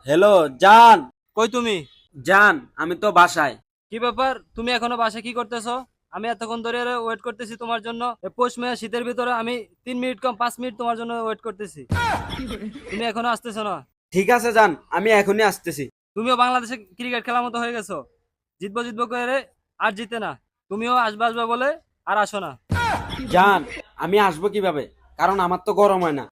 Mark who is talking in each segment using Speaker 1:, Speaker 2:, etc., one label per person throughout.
Speaker 1: Hello জান।
Speaker 2: কই তুমি?
Speaker 1: জান আমি তো বাসায়।
Speaker 2: কি ব্যাপার, তুমি এখনো বাসায় কি করতেছো? আমি এতক্ষণ ধরে ওয়েট করতেছি তোমার জন্য। পৌষ মাসে শীতের ভিতরে আমি 3 মিনিট কম 5 মিনিট তোমার জন্য ওয়েট করতেছি, তুমি এখনো আসতেছো না।
Speaker 1: ঠিক আছে জান, আমি এখনই আসতেছি।
Speaker 2: তুমিও বাংলাদেশে ক্রিকেট খেলার মতো হয়ে গেছো, জিতবো জিতবো করে আর জিতে না। তুমিও আসবে আসবে বলে আর আসো না।
Speaker 1: জান আমি আসবো কিভাবে, কারণ আমার তো গরম হয় না।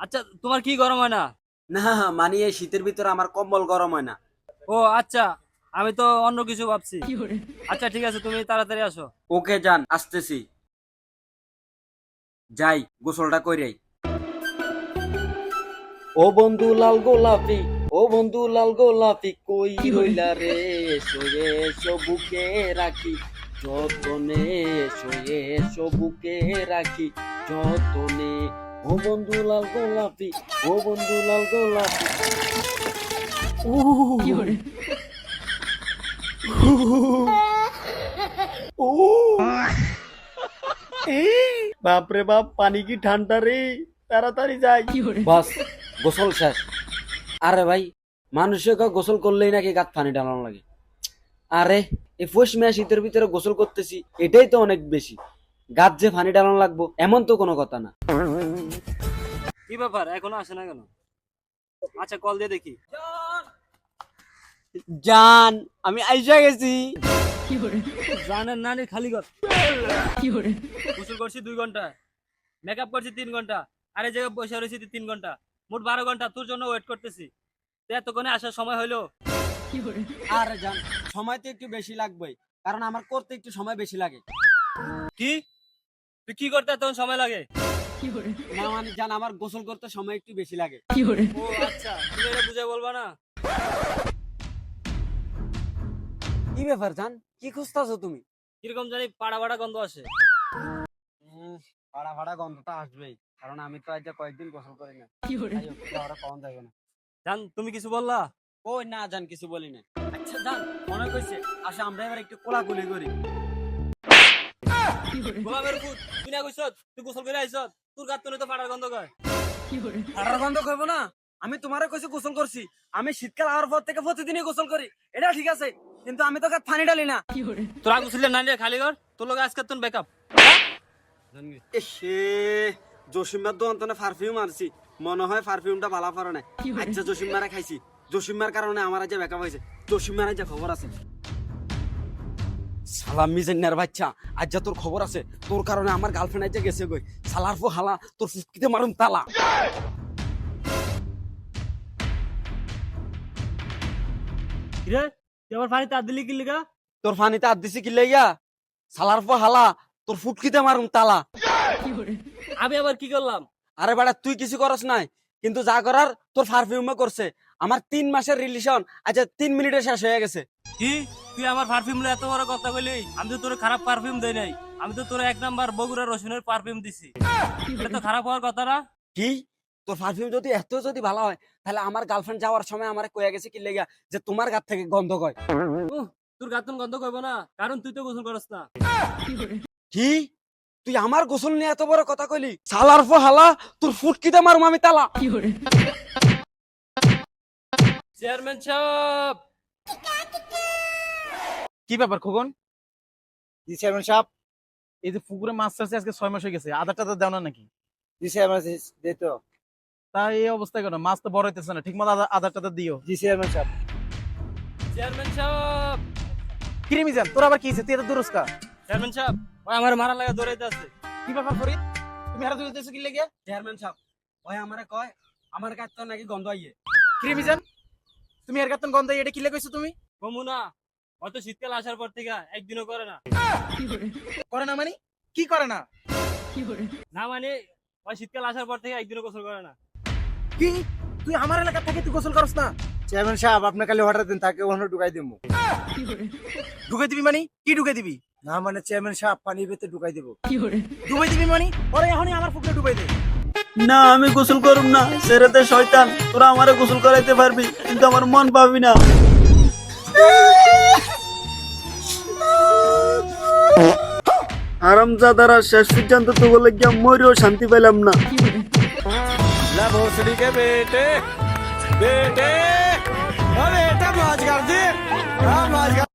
Speaker 2: আচ্ছা, তোমার কি গরম হয় না?
Speaker 1: না মানে এই শীতের ভিতরে আমার কম্বল গরম হয় না।
Speaker 2: ও আচ্ছা, আমি তো অন্য কিছু ভাবছি। আচ্ছা ঠিক আছে, তুমি তাড়াতাড়ি আসো।
Speaker 1: ওকে জান, আসতেছি। যাই গোসলটা কইরাই। ও বন্ধু লাল গোলাপি, ও বন্ধু লাল গোলাপি, কই রইলা রে, এসো এসো বুকে রাখি যতনে, এসো এসো বুকে রাখি যতনে। ও বন্ধু লাল গোলাপি, ও বন্ধু লাল গোলাপি। বাপরে বাপ, পানি কি ঠান্ডা রে, তাড়াতাড়ি যাই। বাস গোসল শেষ। আরে ভাই, মানুষের গোসল করলেই নাকি গাত পানি ডালানো লাগে। আরে এই পৌষ মাস শীতের ভিতরে গোসল করতেছি, এটাই তো অনেক বেশি। গাত যে পানি ডালানো লাগবো এমন তো কোনো কথা না।
Speaker 2: কি ব্যাপার, এখনো আসে না কেন? আচ্ছা কল দিয়ে দেখি।
Speaker 1: জান আমি আইসা গেছি।
Speaker 2: জানেন না রে, খালি কর। গোসল করছি 2 ঘন্টা, মেকআপ করছি 3 ঘন্টা, আর এই জায়গায় বসে রয়েছি 3 ঘন্টা, মোট 12 ঘন্টা তোর জন্য ওয়েট করতেছি। তো এতক্ষণে আসার সময় হইলো?
Speaker 1: আরে জান, সময় তো একটু বেশি লাগবে, কারণ আমার করতে একটু সময় বেশি লাগে।
Speaker 2: কি? তুই কি করতে এতক্ষণ সময় লাগে?
Speaker 1: না মানে জান, আমার গোসল করতে সময় একটু বেশি লাগে।
Speaker 2: ও আচ্ছা, তুমি এটা বুঝে বলবা না?
Speaker 1: কি ব্যাপার জান, কি খুঁজতেছো তুমি?
Speaker 2: কিরকম জানি পাড়া পাড়া গন্ধ আসে।
Speaker 1: ভাড়া ভাড়া গন্ধটা আসবেই, কারণ আমি তো আজ কয়েকদিন গোসল করি না। ওরা কখন যাবে না।
Speaker 2: জান তুমি কিছু বললা?
Speaker 1: ওই না জান, কিছু বলি না। আচ্ছা জান, মনে কইছে আসা আমরা এবার একটু কোলাকুলি করি।
Speaker 2: গোলামের পুত, তুই না কইছ তুই গোসল করে আইছ, তোর গাত তো পাড়ার গন্ধ কয়।
Speaker 1: ভাড়ার গন্ধ করবো না? আমি তোমারে কইছি গোসল করছি। আমি শীতকাল আওয়ার পর থেকে প্রতিদিনই গোসল করি, এটা ঠিক আছে, কিন্তু আমি তো গাত পানি ডালি না।
Speaker 2: তোরা গোসলে না নিয়ে খালি কর, তোর লগে আজকে তুই ব্যাকআপ।
Speaker 1: এসে জসিমার দোকান তো পারফিউম আনছি, মনে হয় পারফিউমটা ভালো পারে না। আচ্ছা জসিমারে খাইছি, জসিমার কারণে আমার আজ ব্যাকআপ হয়েছে। জসিমার আজ খবর আছে। সালাম মিজান্নার বাচ্চা, আজ তোর খবর আছে, তোর কারণে আমার গার্লফ্রেন্ড আজ গেছে গই। সালার ফো হালা, তোর ফুসকিতে মারুম তালা।
Speaker 2: রে তুই আমার পানি তার দিলি কি লিগা?
Speaker 1: তোর ফানিতে হাত দিছি কি লাইয়া? সালার ফো হালা, তোর ফুটকিতে মারুম তালা।
Speaker 2: আমি আবার কি করলাম?
Speaker 1: আরে বেটা, তুই কিছু করস নাই, কিন্তু যা করার তোর পারফিউমে করছে। আমার 3 মাসের রিলেশন আচ্ছা 3 মিনিটে শেষ হয়ে গেছে।
Speaker 2: কি তুই আমার পারফিউম নিয়ে এত বড় কথা কইলি? আমি তো তোর খারাপ পারফিউম দেই নাই, আমি তো তোর 1 নাম্বার বগুড়া রসুনের পারফিউম দিছি। এটা তো খারাপ হওয়ার কথা না?
Speaker 1: কি, তোর পারফিউম যদি এত যদি ভালো হয়, তাহলে আমার গার্লফ্রেন্ড যাওয়ার সময় আমারে কইয়া গেছে কি লেগা যে তোমার গাত থেকে গন্ধ কয়।
Speaker 2: তোর গাতন গন্ধ কইব না, কারণ তুই তো গোসল করস না।
Speaker 1: কি, তুই আমার গোসল নিয়ে এত বড় কথা কইলি? সালার ফো হালা, তোর ফুটকিতে মারুম আমি তালা।
Speaker 2: চেয়ারম্যান সাহেব।
Speaker 3: কি ব্যাপার খোকন? জি চেয়ারম্যান সাহেব, এই যে পুকুরে মাছ চাষে আজকে 6 মাস হয়ে গেছে, আধার টাধার দাও না নাকি? জি চেয়ারম্যান দিই তো। তা এই অবস্থায় কেন? মাছ তো বড় হইতেছে না, ঠিক মতো আধার টাধার দিও। জি চেয়ারম্যান সাহেব।
Speaker 2: চেয়ারম্যান সাহেব।
Speaker 3: কিরে মিজান, তোর আবার কি হইছে? তুই এত দুরস্কা?
Speaker 2: চেয়ারম্যান সাহেব, ওই আমার মারা লাগা দৌড়াইতে আছে।
Speaker 3: কি ব্যাপার ফরিদ, তুমি হারা দৌড়াইতেছো কি লাগি?
Speaker 1: চেয়ারম্যান সাহেব, ওই আমারে কয় আমার গাত তো নাকি গন্ধ আইয়ে।
Speaker 3: কিরে মিজান, তুমি এর গাতন গন্ধ এটা কি লাগাইছো তুমি?
Speaker 2: কমুনা, হয়তো শীতকাল আসার পর থেকে একদিনও করে না।
Speaker 3: করে না মানে? কি করে না?
Speaker 2: না মানে ওই শীতকাল আসার পর থেকে একদিনও গোসল করে না।
Speaker 3: কি, তুই আমার এলাকা থেকে তুই গোসল করছ না? চেয়ারম্যান সাহেব, আপনি কালি অর্ডার দেন, তাকে ওখানে ঢুকাই দেবো। ঢুকাই দিবি মানে কি ঢুকাই দিবি? না মানে চেয়ারম্যান সাহেব পানির ভিতরে ঢুকাই দেবো। ডুবাই দিবি মানে? ওরে এখনই আমার পুকুরে ডুবাই দে।
Speaker 1: না আমি গোসল করুম না, ছেড়ে দে শয়তান। তোরা আমারে গোসল করাইতে পারবি, কিন্তু আমার মন পাবি না। হারামজাদারা শেষ পর্যন্ত তো বলে গিয়া মরেও শান্তি পেলাম না।
Speaker 4: ला भोसड़ी के बेटे बेटे